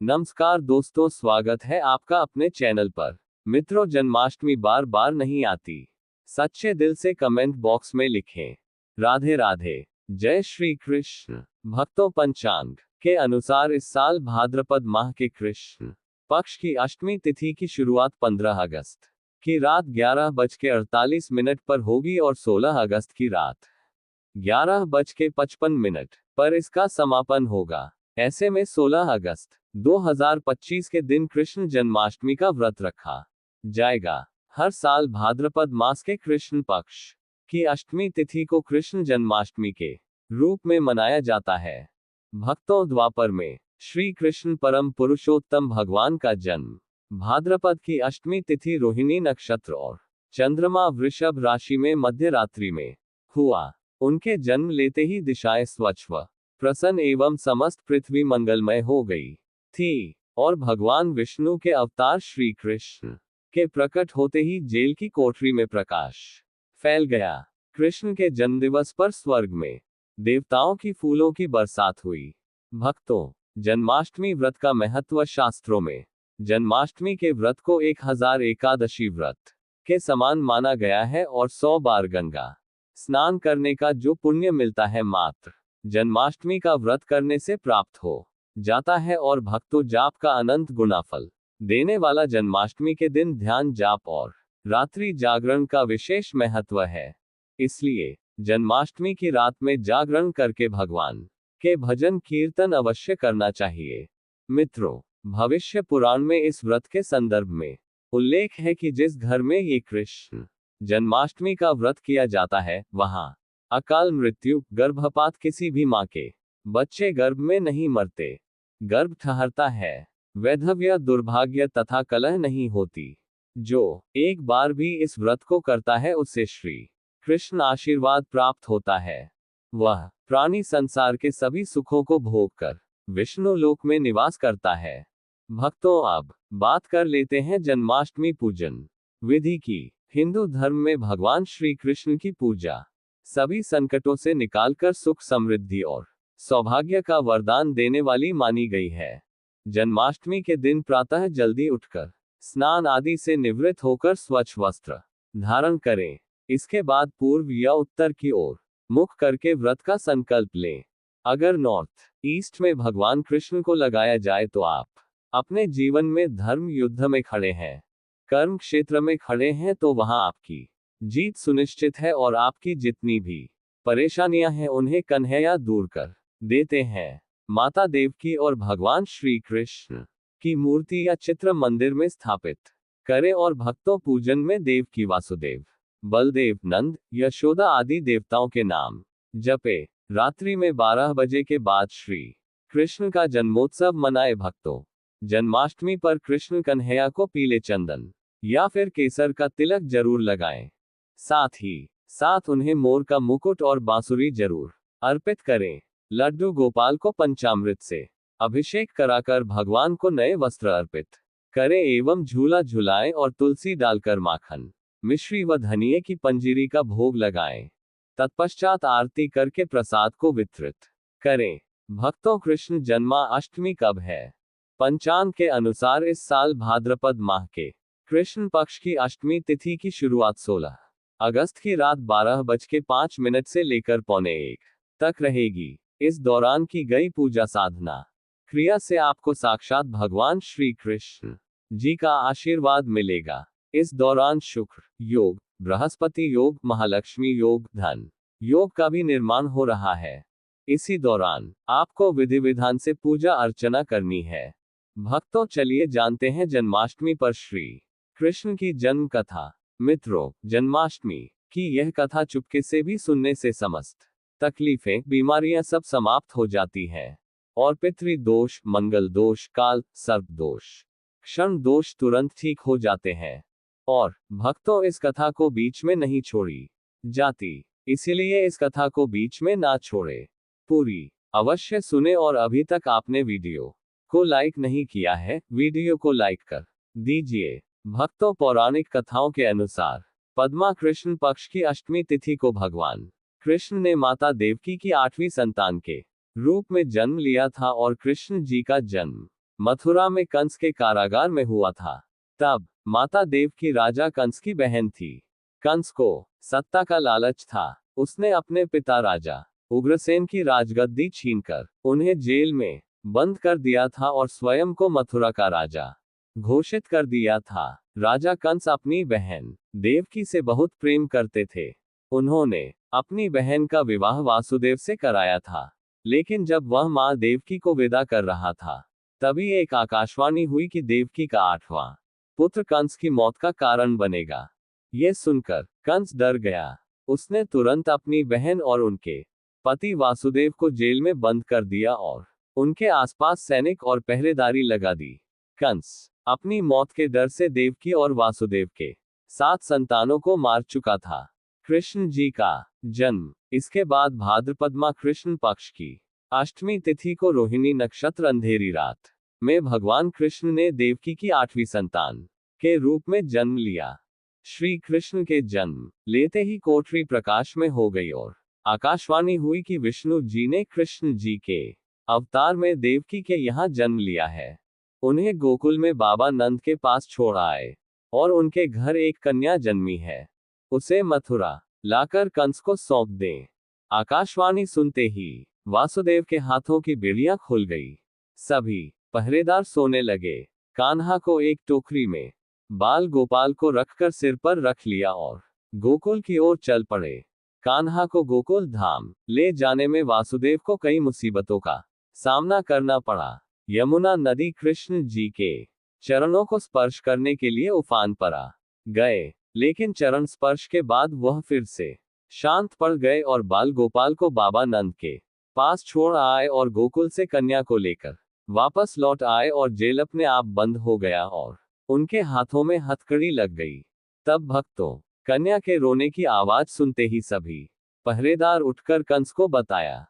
नमस्कार दोस्तों, स्वागत है आपका अपने चैनल पर। मित्रों, जन्माष्टमी बार बार नहीं आती। सच्चे दिल से कमेंट बॉक्स में लिखें राधे राधे, जय श्री कृष्ण। भक्तों, पंचांग के अनुसार इस साल भाद्रपद माह के कृष्ण पक्ष की अष्टमी तिथि की शुरुआत 15 अगस्त की रात 11:48 पर होगी और 16 अगस्त की रात 11:55 पर इसका समापन होगा। ऐसे में 16 अगस्त 2025 के दिन कृष्ण जन्माष्टमी का व्रत रखा जाएगा। हर साल भाद्रपद मास के कृष्ण पक्ष की अष्टमी तिथि को कृष्ण जन्माष्टमी के रूप में मनाया जाता है। भक्तों, द्वापर में श्री कृष्ण परम पुरुषोत्तम भगवान का जन्म भाद्रपद की अष्टमी तिथि रोहिणी नक्षत्र और चंद्रमा वृषभ राशि में मध्य रात्रि में हुआ। उनके जन्म लेते ही दिशाएं स्वच्छ व प्रसन्न एवं समस्त पृथ्वी मंगलमय हो गई थी, और भगवान विष्णु के अवतार श्री कृष्ण के प्रकट होते ही जेल की कोठरी में प्रकाश फैल गया। कृष्ण के जन्मदिवस पर स्वर्ग में देवताओं की फूलों की बरसात हुई। भक्तों, जन्माष्टमी व्रत का महत्व शास्त्रों में जन्माष्टमी के व्रत को 1000 एकादशी व्रत के समान माना गया है और 100 बार गंगा स्नान करने का जो पुण्य मिलता है मात्र जन्माष्टमी का व्रत करने से प्राप्त हो जाता है। और भक्तों, जाप का अनंत गुणाफल देने वाला जन्माष्टमी के दिन ध्यान जाप और रात्रि जागरण का विशेष महत्व है। इसलिए जन्माष्टमी की रात में जागरण करके भगवान के भजन कीर्तन अवश्य करना चाहिए। मित्रों, भविष्य पुराण में इस व्रत के संदर्भ में उल्लेख है कि जिस घर में ये कृष्ण जन्माष्टमी का व्रत किया जाता है, वहां अकाल मृत्यु, गर्भपात, किसी भी मां के बच्चे गर्भ में नहीं मरते, गर्भ ठहरता है, वैधव्य, दुर्भाग्य तथा कलह नहीं होती। जो एक बार भी इस व्रत को करता है उसे श्री कृष्ण आशीर्वाद प्राप्त होता है। वह प्राणी संसार के सभी सुखों को भोग कर विष्णु लोक में निवास करता है। भक्तों, अब बात कर लेते हैं जन्माष्टमी पूजन विधि की। हिंदू धर्म में भगवान श्री कृष्ण की पूजा सभी संकटों से निकालकर सुख, समृद्धि और सौभाग्य का वरदान देने वाली मानी गई है। जन्माष्टमी के दिन प्रातः जल्दी उठकर स्नान आदि से निवृत्त होकर स्वच्छ वस्त्र धारण करें। इसके बाद पूर्व या उत्तर की ओर मुख करके व्रत का संकल्प लें। अगर नॉर्थ ईस्ट में भगवान कृष्ण को लगाया जाए तो आप अपने जीवन में धर्म युद्ध में खड़े हैं, कर्म क्षेत्र में खड़े हैं, तो वहां आपकी जीत सुनिश्चित है और आपकी जितनी भी परेशानियां हैं उन्हें कन्हैया दूर कर देते हैं। माता देवकी और भगवान श्री कृष्ण की मूर्ति या चित्र मंदिर में स्थापित करें और भक्तों, पूजन में देवकी, वासुदेव, बलदेव, नंद, यशोदा आदि देवताओं के नाम जपे। रात्रि में 12 बजे के बाद श्री कृष्ण का जन्मोत्सव मनाए। भक्तों, जन्माष्टमी पर कृष्ण कन्हैया को पीले चंदन या फिर केसर का तिलक जरूर लगाएं। साथ ही साथ उन्हें मोर का मुकुट और बांसुरी जरूर अर्पित करें। लड्डू गोपाल को पंचामृत से अभिषेक कराकर भगवान को नए वस्त्र अर्पित करें एवं झूला झुलाएं और तुलसी डालकर माखन, मिश्री व धनिये की पंजीरी का भोग लगाएं। तत्पश्चात आरती करके प्रसाद को वितरित करें। भक्तों, कृष्ण जन्माष्टमी कब है? पंचांग के अनुसार इस साल भाद्रपद माह के कृष्ण पक्ष की अष्टमी तिथि की शुरुआत 16 अगस्त की रात 12:05 से लेकर 12:45 तक रहेगी। इस दौरान की गई पूजा साधना क्रिया से आपको साक्षात भगवान श्री कृष्ण जी का आशीर्वाद मिलेगा। इस दौरान शुक्र योग, बृहस्पति योग, महालक्ष्मी योग, धन योग का भी निर्माण हो रहा है। इसी दौरान आपको विधि विधान से पूजा अर्चना करनी है। भक्तों, चलिए जानते हैं जन्माष्टमी पर श्री कृष्ण की जन्म कथा। मित्रों, जन्माष्टमी की यह कथा चुपके से भी सुनने से समस्त तकलीफें, बीमारियां सब समाप्त हो जाती हैं और पितृ दोष, मंगल दोष, काल, सर्प दोष, क्षण दोष तुरंत ठीक हो जाते हैं। और भक्तों, इस कथा को बीच में नहीं छोड़ी जाती, इसीलिए इस कथा को बीच में ना छोड़े, पूरी अवश्य सुने। और अभी तक आपने वीडियो को लाइक नहीं किया है, वीडियो को लाइक कर दीजिए। भक्तों, पौराणिक कथाओं के अनुसार पद्मा कृष्ण पक्ष की अष्टमी तिथि को भगवान कृष्ण ने माता देवकी की 8वीं संतान के रूप में जन्म लिया था और कृष्ण जी का जन्म मथुरा में कंस के कारागार में हुआ था। तब माता देवकी राजा कंस की बहन थी। कंस को सत्ता का लालच था। उसने अपने पिता राजा उग्रसेन की राजगद्दी छीनकर उन्हें जेल में बंद कर दिया था और स्वयं को मथुरा का राजा घोषित कर दिया था। राजा कंस अपनी बहन देवकी से बहुत प्रेम करते थे। उन्होंने अपनी बहन का विवाह वासुदेव से कराया था। लेकिन जब वह मां देवकी को विदा कर रहा था, तभी एक आकाशवाणी हुई कि देवकी का 8वां पुत्र कंस की मौत का कारण बनेगा। ये सुनकर कंस डर गया। उसने तुरंत अपनी बहन और उनके पति वासुदेव को जेल में बंद कर दिया और उनके आसपास सैनिक और पहरेदारी लगा दी। कंस अपनी मौत के डर से देवकी और वासुदेव के 7 संतानों को मार चुका था। कृष्ण जी का जन्म। इसके बाद भाद्रपद माह कृष्ण पक्ष की अष्टमी तिथि को रोहिणी नक्षत्र अंधेरी रात में भगवान कृष्ण ने देवकी की 8वीं संतान के रूप में जन्म लिया। श्री कृष्ण के जन्म लेते ही कोठरी प्रकाश में हो गई और आकाशवाणी हुई कि विष्णु जी ने कृष्ण जी के अवतार में देवकी के यहाँ जन्म लिया है। उन्हें गोकुल में बाबा नंद के पास छोड़ आए और उनके घर एक कन्या जन्मी है। उसे मथुरा लाकर कंस को सौंप दें। आकाशवाणी सुनते ही वासुदेव के हाथों की बेड़ियां खुल गई। सभी पहरेदार सोने लगे। कान्हा को एक टोकरी में बाल गोपाल को रखकर सिर पर रख लिया और गोकुल की ओर चल पड़े। कान्हा को गोकुल धाम ले जाने में वासुदेव को कई मुसीबतों का सामना करना पड़ा। यमुना नदी कृष्ण जी के चरणों को स्पर्श करने के लिए उफान पर आ गए, लेकिन चरण स्पर्श के बाद वह फिर से शांत पड़ गए और बाल गोपाल को बाबा नंद के पास छोड़ आए और गोकुल से कन्या को लेकर वापस लौट आए और जेल अपने आप बंद हो गया और उनके हाथों में हथकड़ी लग गई। तब भक्तों कन्या के रोने की आवाज सुनते ही सभी पहरेदार उठकर कंस को बताया।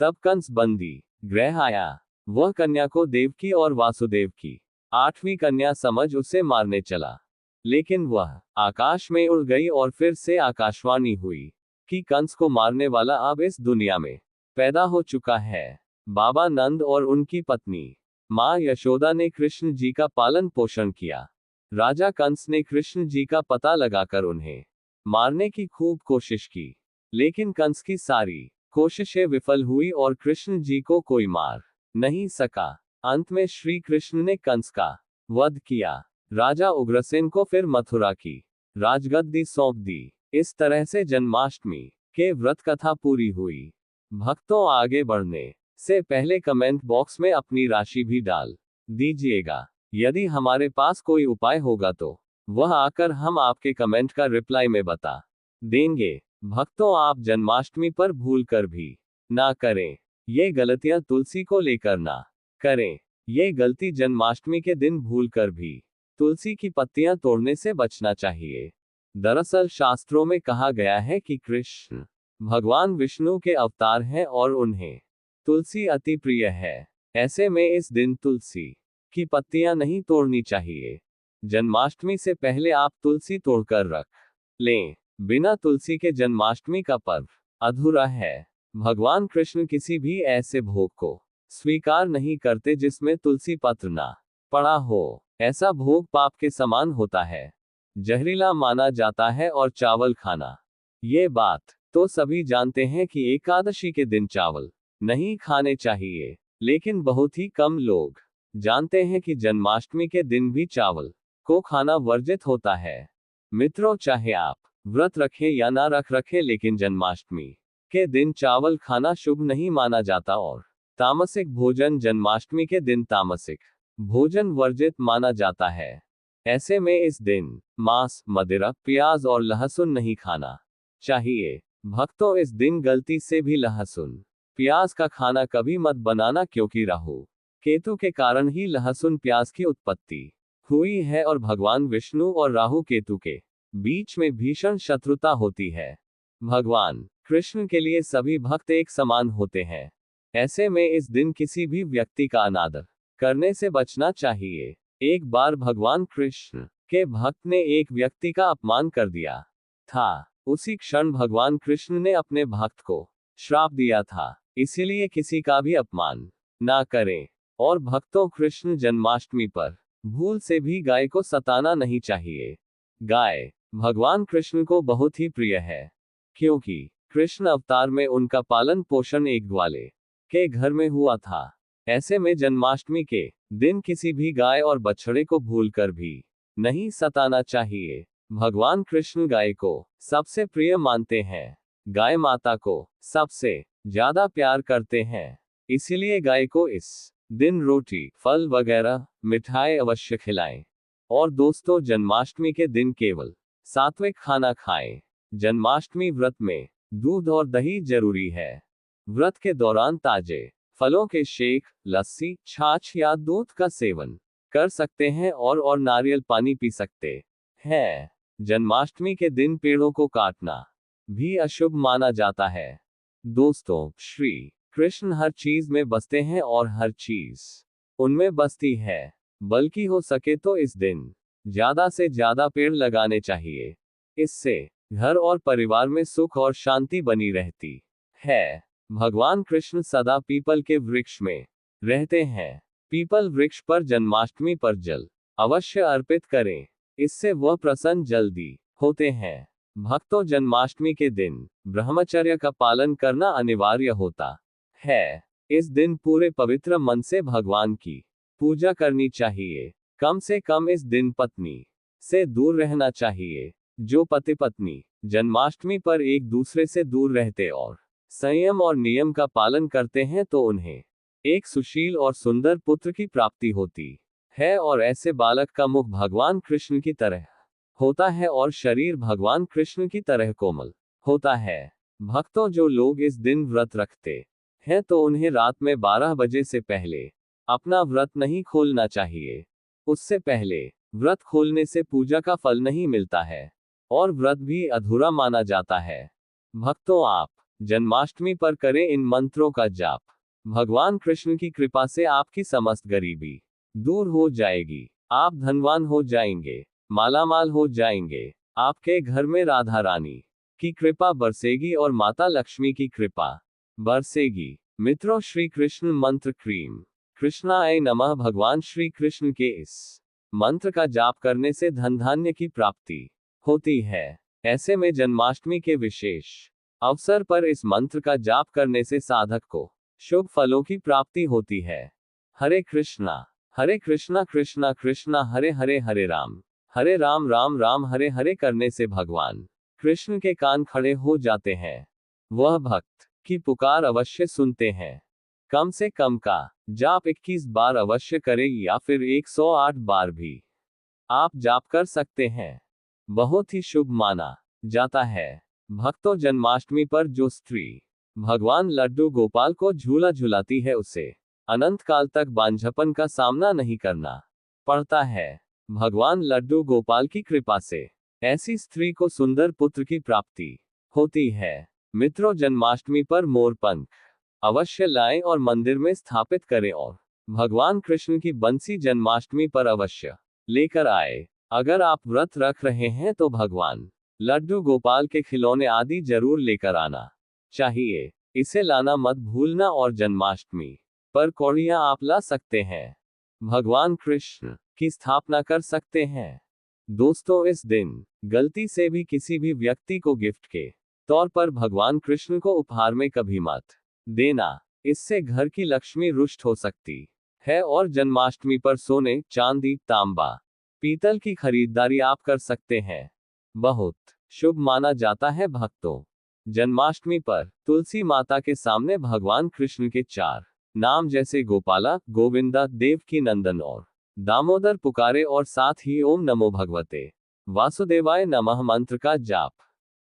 तब कंस बंदी गृह आया। वह कन्या को देवकी और वासुदेव की 8वीं कन्या समझ उसे मारने चला, लेकिन वह आकाश में उड़ गई और फिर से आकाशवाणी हुई कि कंस को मारने वाला अब इस दुनिया में पैदा हो चुका है। बाबा नंद और उनकी पत्नी मां यशोदा ने कृष्ण जी का पालन पोषण किया। राजा कंस ने कृष्ण जी का पता लगाकर उन्हें मारने की खूब कोशिश की, लेकिन कंस की सारी कोशिशें विफल हुई और कृष्ण जी को कोई मार नहीं सका। अंत में श्री कृष्ण ने कंस का वध किया। राजा उग्रसेन को फिर मथुरा की राजगद्दी सौंप दी। इस तरह से जन्माष्टमी के व्रत कथा पूरी हुई। भक्तों आगे बढ़ने से पहले कमेंट बॉक्स में अपनी राशि भी डाल दीजिएगा। यदि हमारे पास कोई उपाय होगा तो वह आकर हम आपके कमेंट का रिप्लाई में बता देंगे। भक्तों आप जन्माष्टमी पर भूल कर भी ना करें। ये गलतियां तुलसी को लेकर ना करें। ये गलती जन्माष्टमी के दिन भूल कर भी तुलसी की पत्तियां तोड़ने से बचना चाहिए। दरअसल शास्त्रों में कहा गया है कि कृष्ण भगवान विष्णु के अवतार हैं और उन्हें तुलसी अति प्रिय है। ऐसे में इस दिन तुलसी की पत्तियां नहीं तोड़नी चाहिए। जन्माष्टमी से पहले आप तुलसी तोड़कर रख लें। बिना तुलसी के जन्माष्टमी का पर्व अधूरा है। भगवान कृष्ण किसी भी ऐसे भोग को स्वीकार नहीं करते जिसमें तुलसी पत्र ना पड़ा हो। ऐसा भोग पाप के समान होता है, जहरीला माना जाता है और चावल खाना, ये बात तो सभी जानते हैं कि एकादशी के दिन चावल नहीं खाने चाहिए, लेकिन बहुत ही कम लोग जानते हैं कि जन्माष्टमी के दिन भी चावल को खाना वर्जित होता है। मित्रों, चाहे आप व्रत रखें या ना रखें, लेकिन जन्माष्टमी के दिन चावल खाना शुभ नहीं माना जाता और तामसिक भोजन जन्माष्टमी के दिन तामसिक भोजन वर्जित माना जाता है। ऐसे में इस दिन मांस, मदिरा, प्याज और लहसुन नहीं खाना चाहिए। भक्तों, इस दिन गलती से भी लहसुन प्याज का खाना कभी मत बनाना, क्योंकि राहु केतु के कारण ही लहसुन प्याज की उत्पत्ति हुई है और भगवान विष्णु और राहु केतु के बीच में भीषण शत्रुता होती है। भगवान कृष्ण के लिए सभी भक्त एक समान होते हैं। ऐसे में इस दिन किसी भी व्यक्ति का अनादर करने से बचना चाहिए। एक बार भगवान कृष्ण के भक्त ने एक व्यक्ति का अपमान कर दिया था। उसी क्षण भगवान कृष्ण ने अपने भक्त को श्राप दिया था, इसीलिए किसी का भी अपमान ना करें। और भक्तों, कृष्ण जन्माष्टमी पर भूल से भी गाय को सताना नहीं चाहिए। गाय भगवान कृष्ण को बहुत ही प्रिय है, क्योंकि कृष्ण अवतार में उनका पालन पोषण एक ग्वाले के घर में हुआ था। ऐसे में जन्माष्टमी के दिन किसी भी गाय और बछड़े को भूलकर भी नहीं सताना चाहिए। भगवान कृष्ण गाय को सबसे प्रिय मानते हैं, गाय माता को सबसे ज्यादा प्यार करते हैं, इसीलिए गाय को इस दिन रोटी, फल वगैरह, मिठाई अवश्य खिलाएं। और दोस्तों, जन्माष्टमी के दिन केवल सात्विक खाना खाएं। जन्माष्टमी व्रत में दूध और दही जरूरी है। व्रत के दौरान ताजे फलों के शेक, लस्सी, छाछ या दूध का सेवन कर सकते हैं और नारियल पानी पी सकते हैं। जन्माष्टमी के दिन पेड़ों को काटना भी अशुभ माना जाता है। दोस्तों, श्री कृष्ण हर चीज में बसते हैं और हर चीज उनमें बसती है, बल्कि हो सके तो इस दिन ज्यादा से ज्यादा पेड़ लगाने चाहिए। इससे घर और परिवार में सुख और शांति बनी रहती है। भगवान कृष्ण सदा पीपल के वृक्ष में रहते हैं। पीपल वृक्ष पर जन्माष्टमी पर जल अवश्य अर्पित करें, इससे वह प्रसन्न जल्दी होते हैं। भक्तों, जन्माष्टमी के दिन ब्रह्मचर्य का पालन करना अनिवार्य होता है। इस दिन पूरे पवित्र मन से भगवान की पूजा करनी चाहिए। कम से कम इस दिन पत्नी से दूर रहना चाहिए। जो पति पत्नी जन्माष्टमी पर एक दूसरे से दूर रहते और संयम और नियम का पालन करते हैं तो उन्हें एक सुशील और सुंदर पुत्र की प्राप्ति होती है, और ऐसे बालक का मुख भगवान कृष्ण की तरह होता है और शरीर भगवान कृष्ण की तरह कोमल होता है। भक्तों, जो लोग इस दिन व्रत रखते हैं तो उन्हें रात में 12 बजे से पहले अपना व्रत नहीं खोलना चाहिए। उससे पहले व्रत खोलने से पूजा का फल नहीं मिलता है और व्रत भी अधूरा माना जाता है। भक्तों, आप जन्माष्टमी पर करें इन मंत्रों का जाप। भगवान कृष्ण की कृपा से आपकी समस्त गरीबी दूर हो जाएगी। आप धनवान हो जाएंगे, मालामाल हो जाएंगे। आपके घर में राधा रानी की कृपा बरसेगी और माता लक्ष्मी की कृपा बरसेगी। मित्रों, श्री कृष्ण मंत्र क्रीम कृष्णाय नमः भगवान श्री कृष्ण के इस मंत्र का जाप करने से धन धान्य की प्राप्ति होती है। ऐसे में जन्माष्टमी के विशेष अवसर पर इस मंत्र का जाप करने से साधक को शुभ फलों की प्राप्ति होती है। हरे कृष्णा कृष्णा कृष्णा हरे हरे, हरे राम राम हरे हरे करने से भगवान कृष्ण के कान खड़े हो जाते हैं। वह भक्त की पुकार अवश्य सुनते हैं। कम से कम का जाप 21 बार अवश्य करें या फिर 108 बार भी आप जाप कर सकते हैं। बहुत ही शुभ माना जाता है। भक्तों, जन्माष्टमी पर जो स्त्री भगवान लड्डू गोपाल को झूला झुलाती है उसे अनंत काल तक बांझपन का सामना नहीं करना पड़ता है। भगवान लड्डू गोपाल की कृपा से ऐसी स्त्री को सुंदर पुत्र की प्राप्ति होती है। मित्रों, जन्माष्टमी पर मोर पंख अवश्य लाएं और मंदिर में स्थापित करें और भगवान कृष्ण की बंसी जन्माष्टमी पर अवश्य लेकर आए। अगर आप व्रत रख रहे हैं तो भगवान लड्डू गोपाल के खिलौने आदि जरूर लेकर आना चाहिए। इसे लाना मत भूलना और जन्माष्टमी पर कौड़ियां आप ला सकते हैं। भगवान कृष्ण की स्थापना कर सकते हैं। दोस्तों, इस दिन गलती से भी किसी भी व्यक्ति को गिफ्ट के तौर पर भगवान कृष्ण को उपहार में कभी मत देना। इससे घर की लक्ष्मी रुष्ट हो सकती है और जन्माष्टमी पर सोने, चांदी, तांबा, पीतल की खरीदारी आप कर सकते हैं। बहुत शुभ माना जाता है। भक्तों, जन्माष्टमी पर तुलसी माता के सामने भगवान कृष्ण के 4 नाम जैसे गोपाला, गोविंदा, देवकी नंदन और दामोदर पुकारे और साथ ही ओम नमो भगवते वासुदेवाय नमः मंत्र का जाप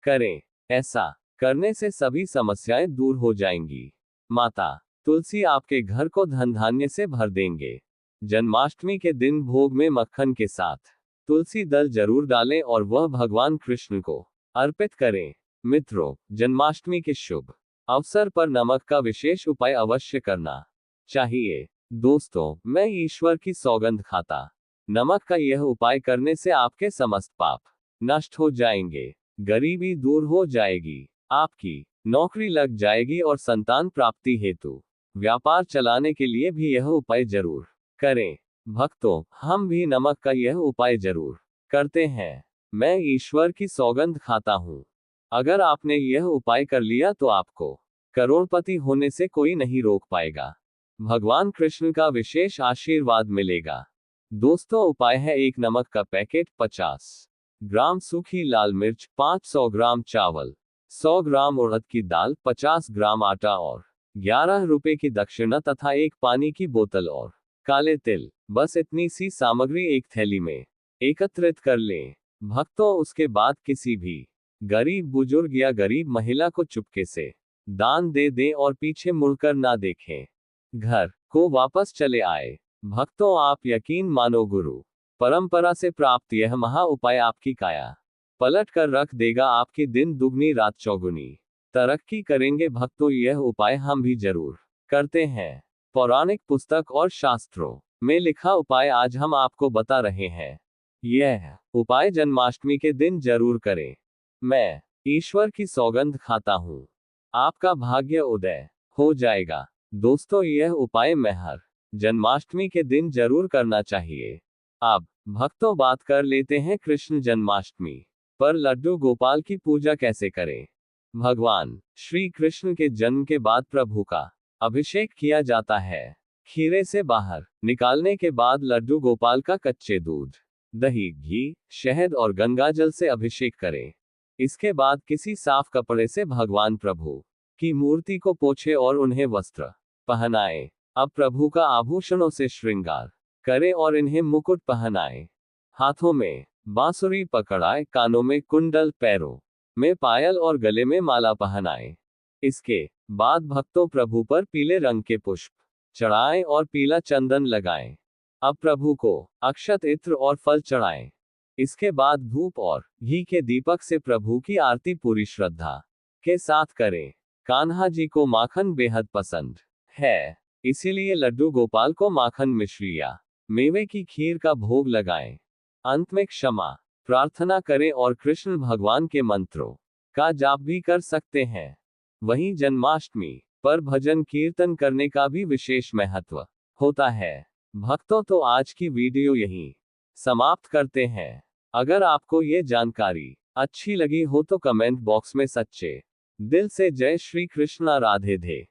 करें। ऐसा करने से सभी समस्याएं दूर हो जाएंगी। माता तुलसी आपके घर को धन धान्य से भर देंगे। जन्माष्टमी के दिन भोग में मक्खन के साथ तुलसी दल जरूर डालें और वह भगवान कृष्ण को अर्पित करें। मित्रों, जन्माष्टमी के शुभ अवसर पर नमक का विशेष उपाय अवश्य करना चाहिए। दोस्तों, मैं ईश्वर की सौगंध खाता नमक का यह उपाय करने से आपके समस्त पाप नष्ट हो जाएंगे, गरीबी दूर हो जाएगी, आपकी नौकरी लग जाएगी और संतान प्राप्ति हेतु व्यापार चलाने के लिए भी यह उपाय जरूर करें। भक्तों, हम भी नमक का यह उपाय जरूर करते हैं। मैं ईश्वर की सौगंध खाता हूँ, अगर आपने यह उपाय कर लिया तो आपको करोड़पति होने से कोई नहीं रोक पाएगा। भगवान कृष्ण का विशेष आशीर्वाद मिलेगा। दोस्तों, उपाय है: एक नमक का पैकेट, 50 ग्राम सूखी लाल मिर्च, 500 ग्राम चावल, 100 ग्राम उड़द की दाल, 50 ग्राम आटा और 11 रुपए की दक्षिणा तथा एक पानी की बोतल और काले तिल। बस इतनी सी सामग्री एक थैली में एकत्रित कर लें। भक्तों, उसके बाद किसी भी गरीब बुजुर्ग या गरीब महिला को चुपके से दान दे दें और पीछे मुड़कर ना देखें। घर को वापस चले आए। भक्तों, आप यकीन मानो, गुरु परंपरा से प्राप्त यह महा उपाय आपकी काया पलट कर रख देगा। आपकी दिन दुगनी रात चौगुनी तरक्की करेंगे। भक्तों, यह उपाय हम भी जरूर करते हैं। पौराणिक पुस्तक और शास्त्रों में लिखा उपाय आज हम आपको बता रहे हैं। यह उपाय जन्माष्टमी के दिन जरूर करें। मैं ईश्वर की सौगंध खाता हूँ, आपका भाग्य उदय हो जाएगा। दोस्तों, यह उपाय मैं हर जन्माष्टमी के दिन जरूर करना चाहिए। अब भक्तों, बात कर लेते हैं कृष्ण जन्माष्टमी पर लड्डू गोपाल की पूजा कैसे करें। भगवान श्री कृष्ण के जन्म के बाद प्रभु का अभिषेक किया जाता है। खीरे से बाहर निकालने के बाद लड्डू गोपाल का कच्चे दूध, दही, घी, शहद और गंगाजल से अभिषेक करें। इसके बाद किसी साफ कपड़े से भगवान प्रभु की मूर्ति को पोंछे और उन्हें वस्त्र पहनाएं। अब प्रभु का आभूषणों से श्रृंगार करें और इन्हें मुकुट पहनाएं। हाथों में बांसुरी पकड़ाएं, कानों में कुंडल, पैरों में पायल और गले में माला पहनाएं। इसके बाद भक्तों, प्रभु पर पीले रंग के पुष्प चढ़ाएं और पीला चंदन लगाएं। अब प्रभु को अक्षत, इत्र और फल चढ़ाएं। इसके बाद धूप और घी के दीपक से प्रभु की आरती पूरी श्रद्धा के साथ करें। कान्हा जी को माखन बेहद पसंद है, इसीलिए लड्डू गोपाल को माखन, मिश्री या मेवे की खीर का भोग लगाएं। अंत में क्षमा प्रार्थना करें और कृष्ण भगवान के मंत्रों का जाप भी कर सकते हैं। वहीं जन्माष्टमी पर भजन कीर्तन करने का भी विशेष महत्व होता है। भक्तों, तो आज की वीडियो यहीं समाप्त करते हैं। अगर आपको ये जानकारी अच्छी लगी हो तो कमेंट बॉक्स में सच्चे दिल से जय श्री कृष्णा, राधे धे।